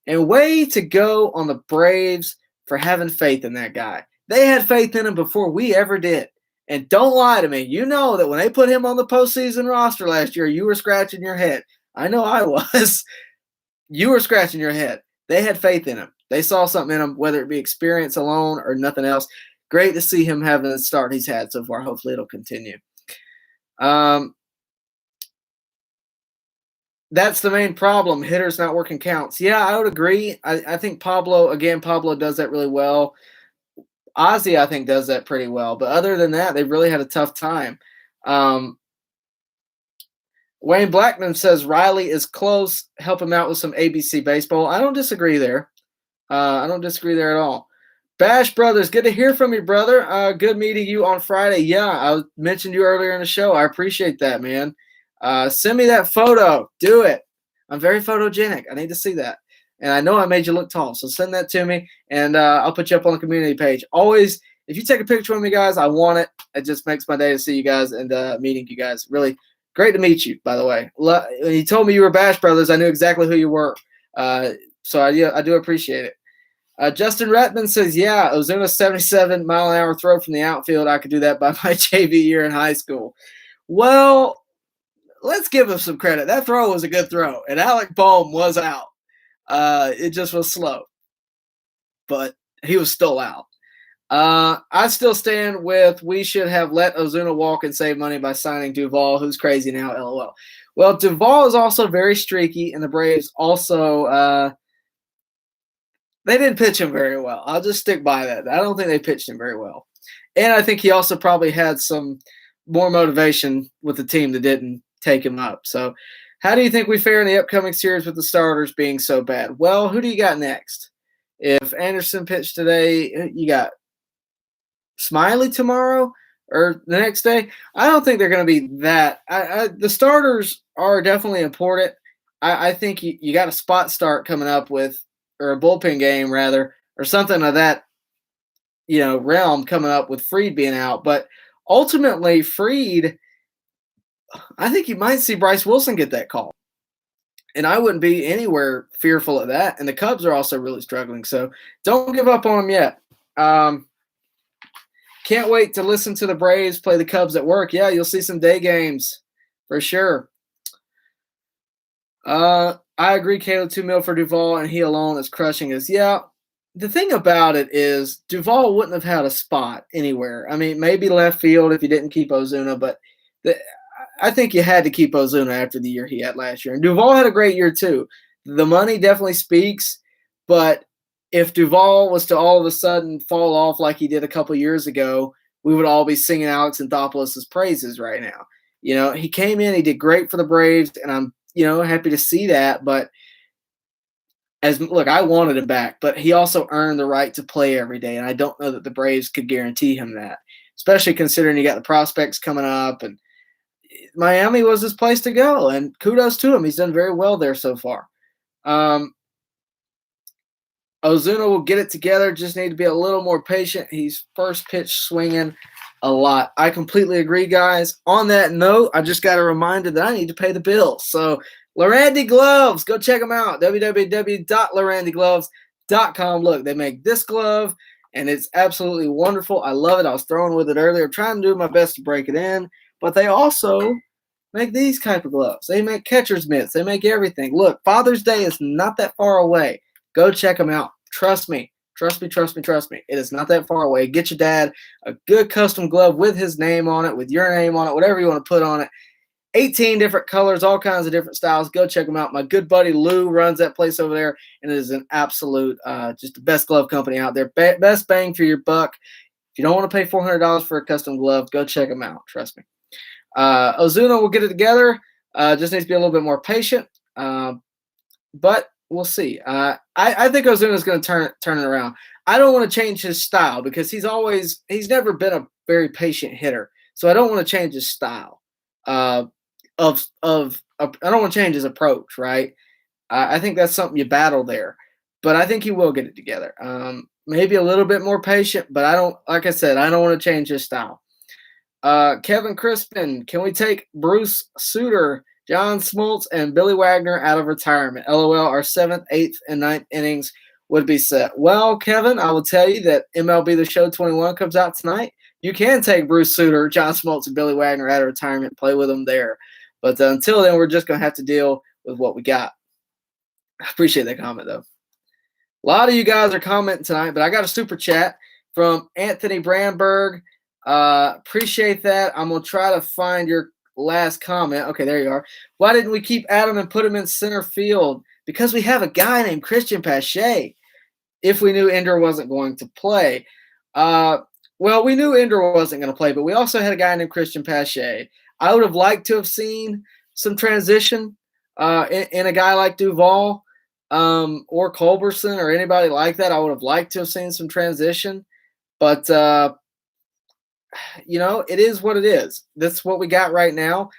And way to go on the Braves for having faith in that guy. They had faith in him before we ever did. And don't lie to me. You know that when they put him on the postseason roster last year, you were scratching your head. I know I was. You were scratching your head. They had faith in him. They saw something in him, whether it be experience alone or nothing else. Great to see him having the start he's had so far. Hopefully it'll continue. That's the main problem. Hitters not working counts. Yeah, I would agree. I think Pablo does that really well. Ozzy, I think, does that pretty well. But other than that, they've really had a tough time. Wayne Blackman says Riley is close. Help him out with some ABC baseball. I don't disagree there. I don't disagree there at all. Bash Brothers, good to hear from you, brother. Good meeting you on Friday. Yeah, I mentioned you earlier in the show. I appreciate that, man. Send me that photo. Do it. I'm very photogenic. I need to see that. And I know I made you look tall, so send that to me, and I'll put you up on the community page. Always, if you take a picture of me, guys, I want it. It just makes my day to see you guys and meeting you guys. Really great to meet you, by the way. When you told me you were Bash Brothers, I knew exactly who you were. So I do appreciate it. Justin Redmond says, yeah, Ozuna's 77-mile-an-hour throw from the outfield. I could do that by my JV year in high school. Well, let's give him some credit. That throw was a good throw, and Alec Bohm was out. It just was slow, but he was still out. I still stand with we should have let Ozuna walk and save money by signing Duvall, who's crazy now, LOL. Well, Duvall is also very streaky, and the Braves also they didn't pitch him very well. I'll just stick by that. I don't think they pitched him very well. And I think he also probably had some more motivation with the team that didn't take him up. So how do you think we fare in the upcoming series with the starters being so bad? Well, who do you got next? If Anderson pitched today, you got Smiley tomorrow or the next day. I don't think they're going to be that. The starters are definitely important. I think you got a spot start coming up with, or a bullpen game rather, or something of that, realm coming up with Fried being out. But ultimately, Fried, I think you might see Bryce Wilson get that call. And I wouldn't be anywhere fearful of that. And the Cubs are also really struggling. So don't give up on them yet. Can't wait to listen to the Braves play the Cubs at work. Yeah, you'll see some day games for sure. I agree, Caleb, $2 million for Duvall, and he alone is crushing us. Yeah, the thing about it is Duvall wouldn't have had a spot anywhere. I mean, maybe left field if you didn't keep Ozuna, but I think you had to keep Ozuna after the year he had last year. And Duvall had a great year too. The money definitely speaks, but if Duvall was to all of a sudden fall off like he did a couple years ago, we would all be singing Alex Anthopoulos' praises right now. He came in, he did great for the Braves, and I'm happy to see that. But I wanted him back, but he also earned the right to play every day, and I don't know that the Braves could guarantee him that, especially considering you got the prospects coming up, and Miami was his place to go, and kudos to him. He's done very well there so far. Ozuna will get it together, just need to be a little more patient. He's first pitch swinging a lot. I completely agree, guys. On that note, I just got a reminder that I need to pay the bills. So, Llerandi Gloves, go check them out. www.llerandygloves. Look, they make this glove, and it's absolutely wonderful. I love it. I was throwing with it earlier, trying to do my best to break it in. But they also make these type of gloves. They make catcher's mitts. They make everything. Look, Father's Day is not that far away. Go check them out. Trust me. Trust me, trust me, trust me. It is not that far away. Get your dad a good custom glove with his name on it, with your name on it, whatever you want to put on it. 18 different colors, all kinds of different styles. Go check them out. My good buddy Lou runs that place over there, and it is an absolute, just the best glove company out there. Best bang for your buck. If you don't want to pay $400 for a custom glove, go check them out. Trust me. Ozuna will get it together. Just needs to be a little bit more patient. But we'll see. I think Ozuna is going to turn it around. I don't want to change his style because he's never been a very patient hitter. So I don't want to change his style. I don't want to change his approach, right? I think that's something you battle there, but I think he will get it together. Maybe a little bit more patient, but like I said, I don't want to change his style. Kevin Crispin, can we take Bruce Sutter, John Smoltz, and Billy Wagner out of retirement? LOL, our 7th, 8th, and 9th innings would be set. Well, Kevin, I will tell you that MLB The Show 21 comes out tonight. You can take Bruce Sutter, John Smoltz, and Billy Wagner out of retirement, play with them there. But until then, we're just going to have to deal with what we got. I appreciate that comment, though. A lot of you guys are commenting tonight, but I got a super chat from Anthony Brandberg. Appreciate that. I'm going to try to find your last comment. Okay, there you are. Why didn't we keep Adam and put him in center field? Because we have a guy named Christian Pache. If we knew Ender wasn't going to play. Well, we knew Ender wasn't going to play, but we also had a guy named Christian Pache. I would have liked to have seen some transition in a guy like Duvall or Culberson or anybody like that. I would have liked to have seen some transition. But, it is what it is. That's what we got right now.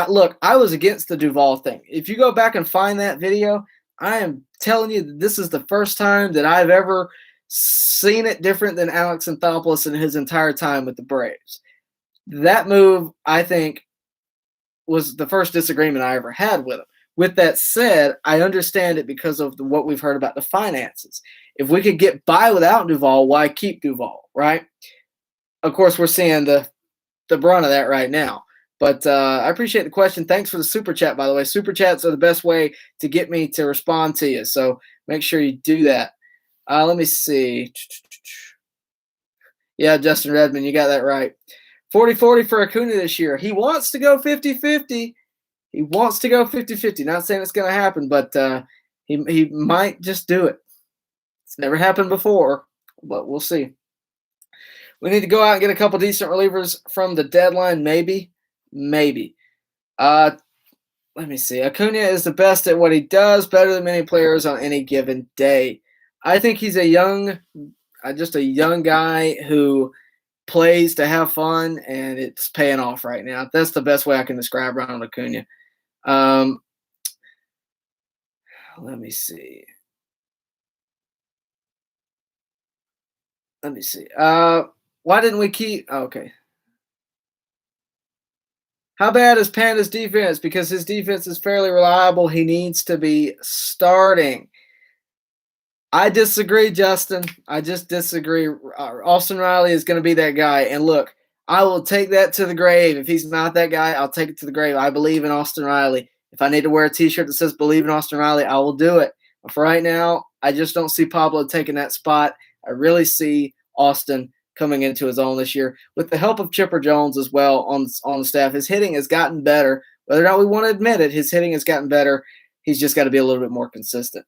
Look, I was against the Duvall thing. If you go back and find that video, I am telling you that this is the first time that I've ever seen it different than Alex Anthopoulos in his entire time with the Braves. That move, I think, was the first disagreement I ever had with him. With that said, I understand it because of what we've heard about the finances. If we could get by without Duvall, why keep Duvall, right? Of course, we're seeing the brunt of that right now. But I appreciate the question. Thanks for the super chat, by the way. Super chats are the best way to get me to respond to you. So make sure you do that. Let me see. Yeah, Justin Redmond, you got that right. 40-40 for Acuna this year. He wants to go 50-50. He wants to go 50-50. Not saying it's going to happen, but he might just do it. It's never happened before, but we'll see. We need to go out and get a couple decent relievers from the deadline, maybe. Let me see. Acuna is the best at what he does, better than many players on any given day. I think he's just a young guy who plays to have fun, and it's paying off right now. That's the best way I can describe Ronald Acuna. Let me see. Why didn't we keep – okay. How bad is Panda's defense? Because his defense is fairly reliable. He needs to be starting. I disagree, Justin. I just disagree. Austin Riley is going to be that guy. And look, I will take that to the grave. If he's not that guy, I'll take it to the grave. I believe in Austin Riley. If I need to wear a T-shirt that says "Believe in Austin Riley," I will do it. But for right now, I just don't see Pablo taking that spot. I really see Austin coming into his own this year. With the help of Chipper Jones as well on the staff, his hitting has gotten better. Whether or not we want to admit it, his hitting has gotten better. He's just got to be a little bit more consistent.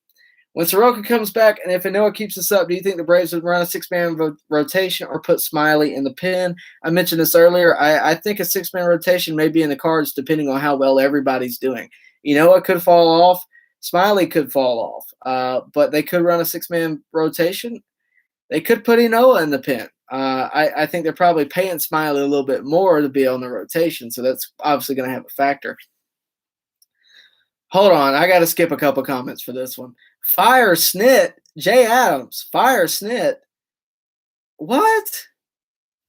When Soroka comes back, and if Anoa keeps this up, do you think the Braves would run a six-man rotation or put Smiley in the pen? I mentioned this earlier. I think a six-man rotation may be in the cards depending on how well everybody's doing. Anoa could fall off. Smiley could fall off. But they could run a six-man rotation. They could put Anoa in the pen. I think they're probably paying Smiley a little bit more to be on the rotation, so that's obviously going to have a factor. Hold on. I got to skip a couple comments for this one. Fire Snit. Jay Adams. Fire Snit. What?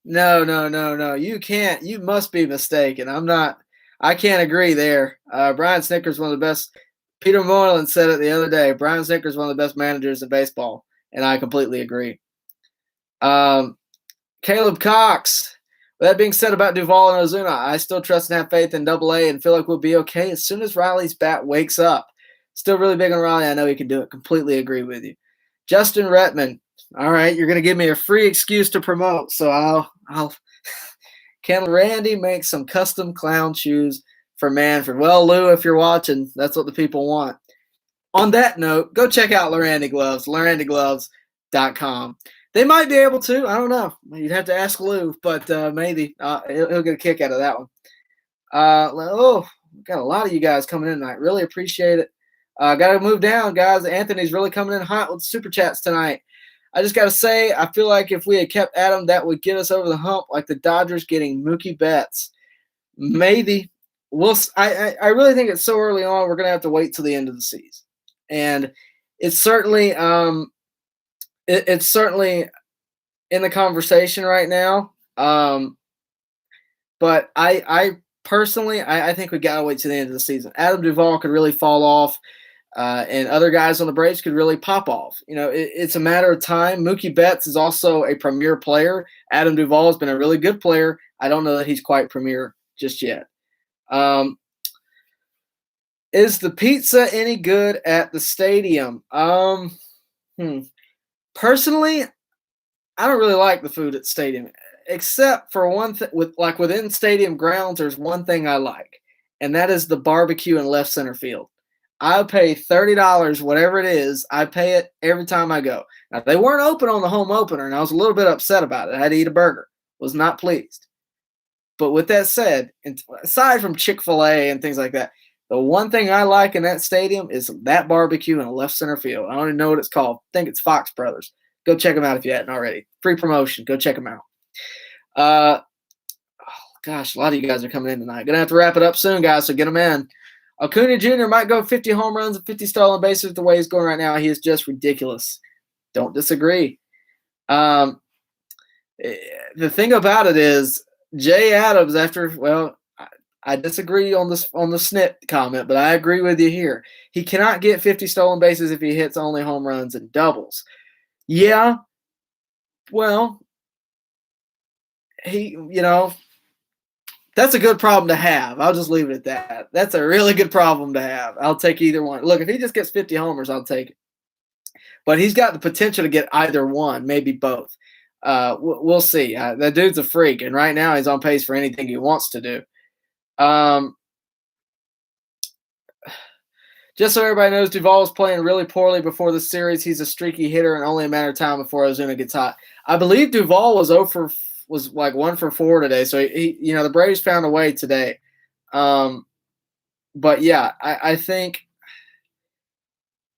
No. You can't. You must be mistaken. I can't agree there. Brian Snitker's one of the best. Peter Moylan said it the other day. Brian Snitker's one of the best managers in baseball. and I completely agree. Caleb Cox. With that being said about Duvall and Ozuna, I still trust and have faith in AA and feel like we'll be okay as soon as Riley's bat wakes up. Still really big on Riley. I know he can do it. Completely agree with you. Justin Redmond. All right, you're going to give me a free excuse to promote, so I'll Can Randy make some custom clown shoes for Manfred? Well, Lou, if you're watching, that's what the people want. On that note, go check out Llerandi Gloves, LlerandIGloves.com. They might be able to. I don't know. You'd have to ask Lou, but maybe he'll get a kick out of that one. Got a lot of you guys coming in tonight. Really appreciate it. Got to move down, guys. Anthony's really coming in hot with super chats tonight. I just got to say, I feel like if we had kept Adam, that would get us over the hump, like the Dodgers getting Mookie Betts. Maybe. I really think it's so early on, we're going to have to wait till the end of the season. And it's certainly it's certainly in the conversation right now. But I personally think we got to wait to the end of the season. Adam Duvall could really fall off, and other guys on the Braves could really pop off. It's a matter of time. Mookie Betts is also a premier player. Adam Duvall has been a really good player. I don't know that he's quite premier just yet. Is the pizza any good at the stadium? Personally, I don't really like the food at the stadium, except for one thing. Within stadium grounds, there's one thing I like, and that is the barbecue in left center field. I pay $30, whatever it is. I pay it every time I go. Now, they weren't open on the home opener, and I was a little bit upset about it. I had to eat a burger. Was not pleased. But with that said, aside from Chick-fil-A and things like that, the one thing I like in that stadium is that barbecue in left center field. I don't even know what it's called. I think it's Fox Brothers. Go check them out if you hadn't already. Free promotion. Go check them out. Gosh, a lot of you guys are coming in tonight. Going to have to wrap it up soon, guys, so get them in. Acuna Jr. might go 50 home runs and 50 stolen bases the way he's going right now. He is just ridiculous. Don't disagree. The thing about it is Jay Adams I disagree on the snip comment, but I agree with you here. He cannot get 50 stolen bases if he hits only home runs and doubles. Yeah, well, that's a good problem to have. I'll just leave it at that. That's a really good problem to have. I'll take either one. Look, if he just gets 50 homers, I'll take it. But he's got the potential to get either one, maybe both. We'll see. That dude's a freak, and right now he's on pace for anything he wants to do. Just so everybody knows, Duvall was playing really poorly before the series. He's a streaky hitter, and only a matter of time before Ozuna gets hot. I believe Duvall was 1 for 4 today, so he the Braves found a way today. But yeah, I think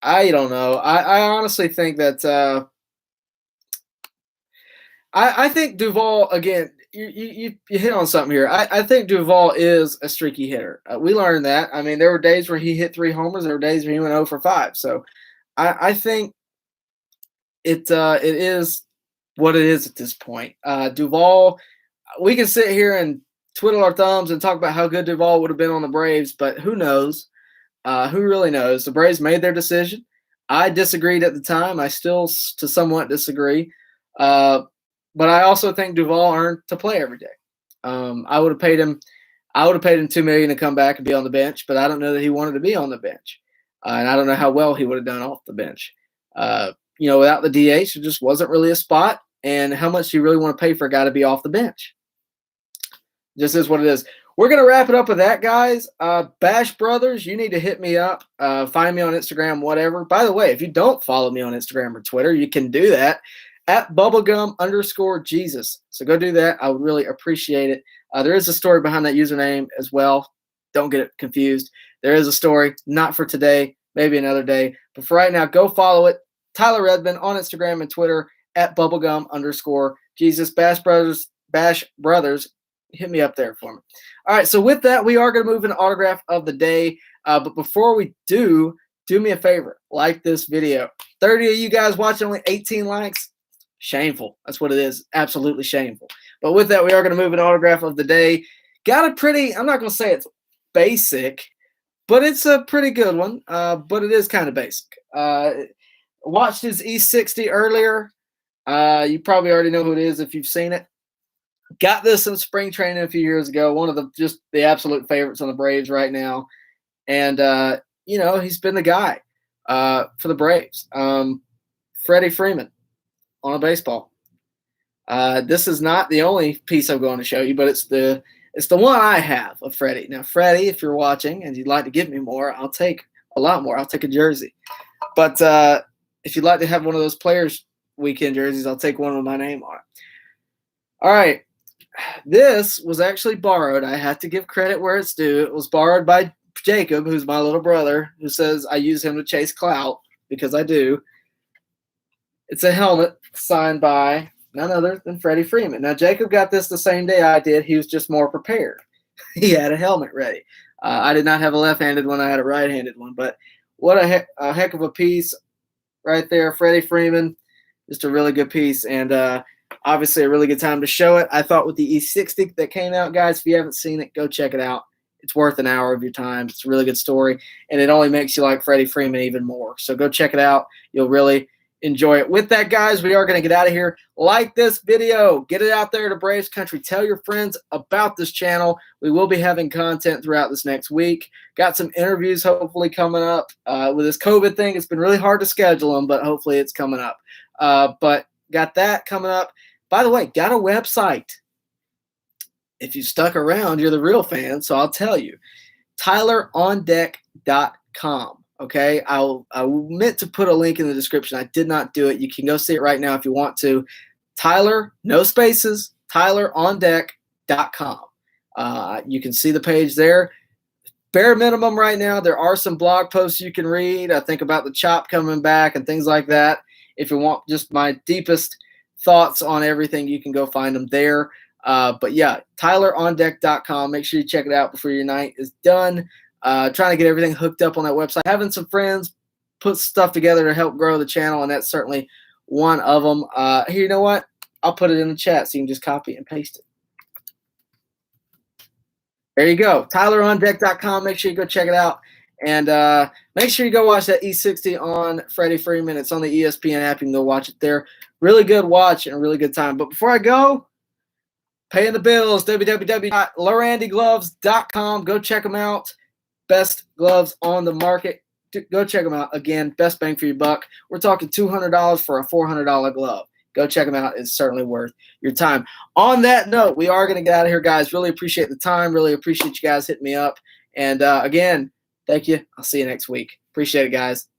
I don't know. I honestly think that I think Duvall again. You hit on something here. I think Duvall is a streaky hitter. We learned that. I mean, there were days where he hit 3 homers. There were days where he went 0 for 5. So I think it is what it is at this point. Duvall, we can sit here and twiddle our thumbs and talk about how good Duvall would have been on the Braves, but who knows? Who really knows? The Braves made their decision. I disagreed at the time. I still to somewhat disagree. But I also think Duvall earned to play every day. I would have paid him $2 million to come back and be on the bench, but I don't know that he wanted to be on the bench, and I don't know how well he would have done off the bench. Without the DH, it just wasn't really a spot. And how much do you really want to pay for a guy to be off the bench? Just is what it is. We're gonna wrap it up with that, guys. Bash Brothers, you need to hit me up. Find me on Instagram, whatever. By the way, if you don't follow me on Instagram or Twitter, you can do that at bubblegum_Jesus. So go do that. I would really appreciate it. There is a story behind that username as well. Don't get it confused. There is a story, not for today, maybe another day. But for right now, go follow it. Tyler Redmond on Instagram and Twitter at bubblegum_Jesus. Bash Brothers, hit me up there for me. All right, so with that, we are going to move into autograph of the day. But before we do me a favor. Like this video. 30 of you guys watching, only 18 likes. Shameful. That's what it is. Absolutely shameful. But with that, we are going to move an autograph of the day. Got a pretty, I'm not going to say it's basic, but it's a pretty good one. But it is kind of basic. watched his E60 earlier. You probably already know who it is if you've seen it. Got this in spring training a few years ago. One of the absolute favorites on the Braves right now. And, he's been the guy for the Braves. Freddie Freeman on a baseball. This is not the only piece I'm going to show you, but it's the one I have of Freddie. Now, Freddie, if you're watching and you'd like to give me more, I'll take a lot more. I'll take a jersey. But if you'd like to have one of those Players Weekend jerseys, I'll take one with my name on it. All right. This was actually borrowed. I have to give credit where it's due. It was borrowed by Jacob, who's my little brother, who says I use him to chase clout, because I do. It's a helmet signed by none other than Freddie Freeman. Now, Jacob got this the same day I did. He was just more prepared. He had a helmet ready. I did not have a left-handed one. I had a right-handed one. But what a heck of a piece right there. Freddie Freeman, just a really good piece. And obviously a really good time to show it. I thought with the E60 that came out, guys, if you haven't seen it, go check it out. It's worth an hour of your time. It's a really good story. And it only makes you like Freddie Freeman even more. So go check it out. You'll really enjoy it. With that, guys, we are going to get out of here. Like this video. Get it out there to Braves country. Tell your friends about this channel. We will be having content throughout this next week. Got some interviews hopefully coming up. With this COVID thing, it's been really hard to schedule them, but hopefully it's coming up. But got that coming up. By the way, got a website. If you stuck around, you're the real fan, so I'll tell you. TylerOnDeck.com. Okay, I meant to put a link in the description. I did not do it. You can go see it right now if you want to. Tyler, no spaces, TylerOnDeck.com. You can see the page there. Bare minimum right now. There are some blog posts you can read. I think about the chop coming back and things like that. If you want just my deepest thoughts on everything, you can go find them there. But yeah, TylerOnDeck.com. Make sure you check it out before your night is done. Trying to get everything hooked up on that website. Having some friends put stuff together to help grow the channel, and that's certainly one of them. Here, you know what? I'll put it in the chat so you can just copy and paste it. There you go. TylerOnDeck.com. Make sure you go check it out. And make sure you go watch that E60 on Freddie Freeman. It's on the ESPN app. You can go watch it there. Really good watch and a really good time. But before I go, paying the bills, www.LyerandiGloves.com. Go check them out. Best gloves on the market. Go check them out. Again, best bang for your buck. We're talking $200 for a $400 glove. Go check them out. It's certainly worth your time. On that note, we are going to get out of here, guys. Really appreciate the time. Really appreciate you guys hitting me up. And again, thank you. I'll see you next week. Appreciate it, guys.